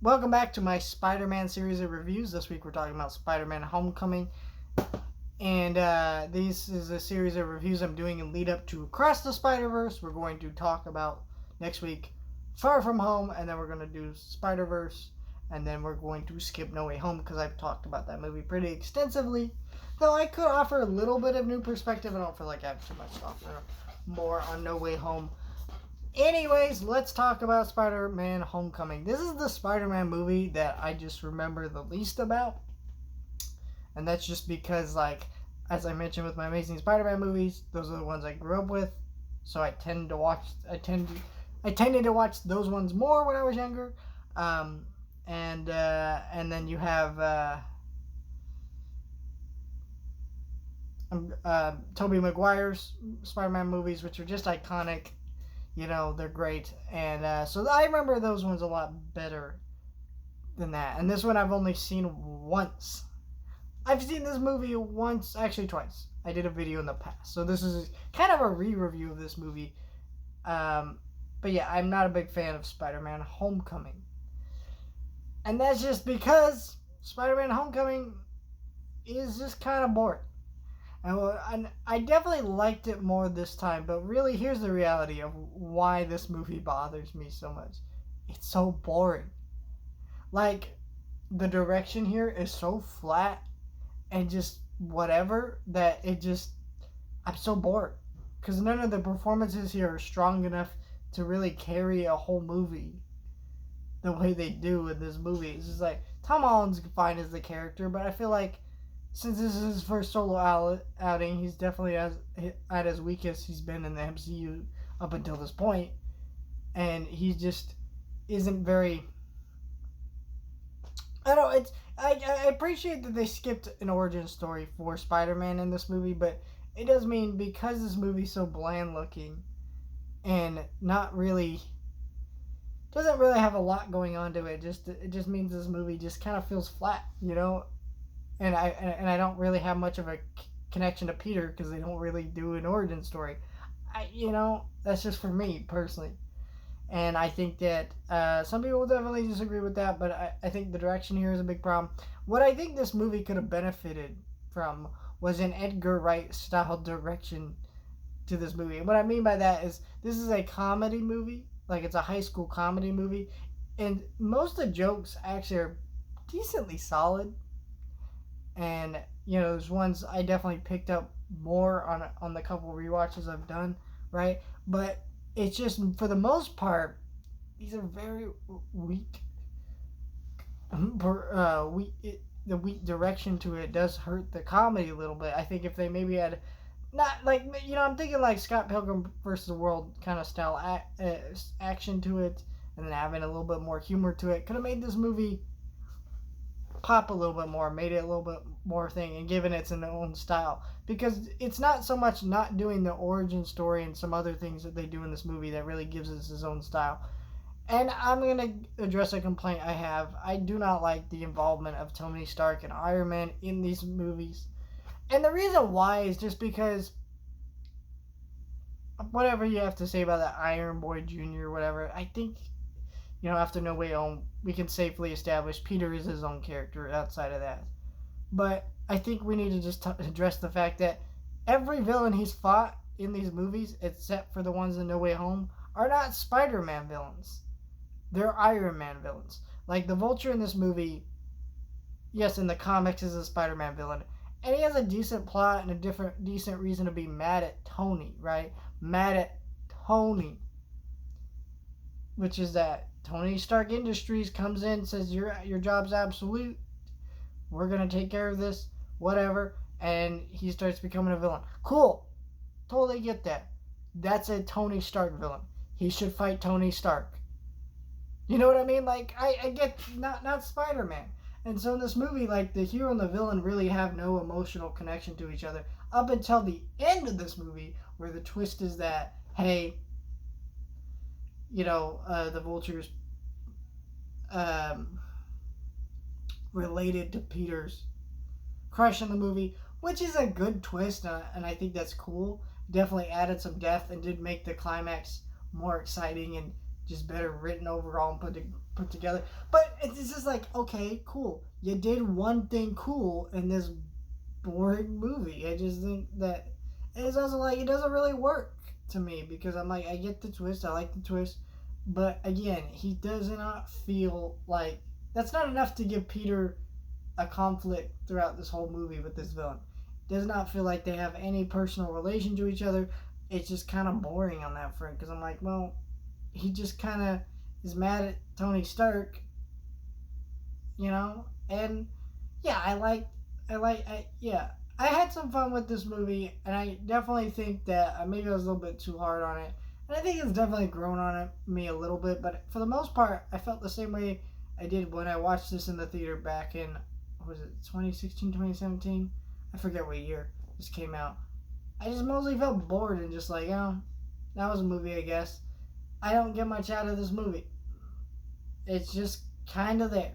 Welcome back to my Spider-Man series of reviews. This week we're talking about Spider-Man Homecoming. And this is a series of reviews I'm doing in lead up to Across the Spider-Verse. We're going to talk about next week Far From Home, and then we're going to do Spider-Verse, and then we're going to skip No Way Home because I've talked about that movie pretty extensively. Though I could offer a little bit of new perspective. I don't feel like I have too much to offer more on No Way Home. Anyways, let's talk about Spider-Man Homecoming. This is the Spider-Man movie that I just remember the least about. And that's just because, like, as I mentioned with my Amazing Spider-Man movies, those are the ones I grew up with. So I tended to watch those ones more when I was younger. And then you have Tobey Maguire's Spider-Man movies, which are just iconic. You know, they're great. And so I remember those ones a lot better than that. And this one I've only seen once. I've seen this movie once, actually twice. I did a video in the past. So this is kind of a re-review of this movie. But yeah, I'm not a big fan of Spider-Man Homecoming. And that's just because Spider-Man Homecoming is just kind of boring. And I definitely liked it more this time, but really here's the reality of why this movie bothers me so much. It's so boring. Like, the direction here is so flat and just whatever that I'm so bored. Because none of the performances here are strong enough to really carry a whole movie the way they do in this movie. It's just like, Tom Holland's fine as the character, but I feel like since this is his first solo outing, he's definitely at his weakest he's been in the MCU up until this point. And he just isn't very... I appreciate that they skipped an origin story for Spider-Man in this movie, but it does mean because this movie's so bland looking and not really... doesn't really have a lot going on to it. It just means this movie just kind of feels flat, you know? And I don't really have much of a connection to Peter because they don't really do an origin story. That's just for me personally. And I think that some people will definitely disagree with that, but I think the direction here is a big problem. What I think this movie could have benefited from was an Edgar Wright style direction to this movie. And what I mean by that is this is a comedy movie, like it's a high school comedy movie, and most of the jokes actually are decently solid. And there's ones I definitely picked up more on the couple rewatches I've done, right? But it's just, for the most part, these are very weak. The weak direction to it does hurt the comedy a little bit. I think if they maybe had not like I'm thinking like Scott Pilgrim versus the World kind of style action to it, and then having a little bit more humor to it, could have made this movie pop a little bit more, made it a little bit more thing, and given its own style. Because it's not so much not doing the origin story and some other things that they do in this movie that really gives it its own style. And I'm going to address a complaint I have. I do not like the involvement of Tony Stark and Iron Man in these movies. And the reason why is just because whatever you have to say about that Iron Boy Jr. or whatever, I think after No Way Home, we can safely establish Peter is his own character outside of that. But I think we need to just address the fact that every villain he's fought in these movies, except for the ones in No Way Home, are not Spider-Man villains. They're Iron Man villains. Like the Vulture in this movie, yes, in the comics is a Spider-Man villain. And he has a decent plot and a decent reason to be mad at Tony, right? Mad at Tony. Which is that Tony Stark Industries comes in and says, your job's absolute. We're going to take care of this. Whatever. And he starts becoming a villain. Cool. Totally get that. That's a Tony Stark villain. He should fight Tony Stark. You know what I mean? Like, I get not Spider-Man. And so in this movie, like, the hero and the villain really have no emotional connection to each other up until the end of this movie, where the twist is that, hey, the Vulture's related to Peter's crush in the movie, which is a good twist, and I think that's cool. Definitely added some depth and did make the climax more exciting and just better written overall and put together. But it's just like, okay, cool. You did one thing cool in this boring movie. I just think that it's also like it doesn't really work to me because I'm like, I get the twist, I like the twist, but again, he does not feel like that's not enough to give Peter a conflict throughout this whole movie with this villain. Does not feel like they have any personal relation to each other. It's just kind of boring on that front because I'm like, well, he just kind of is mad at Tony Stark, you know, and yeah, yeah, I had some fun with this movie, and I definitely think that maybe I was a little bit too hard on it, and I think it's definitely grown on me a little bit, but for the most part, I felt the same way I did when I watched this in the theater back in, what was it, 2016, 2017? I forget what year this came out. I just mostly felt bored and just like, oh, that was a movie, I guess. I don't get much out of this movie. It's just kind of there.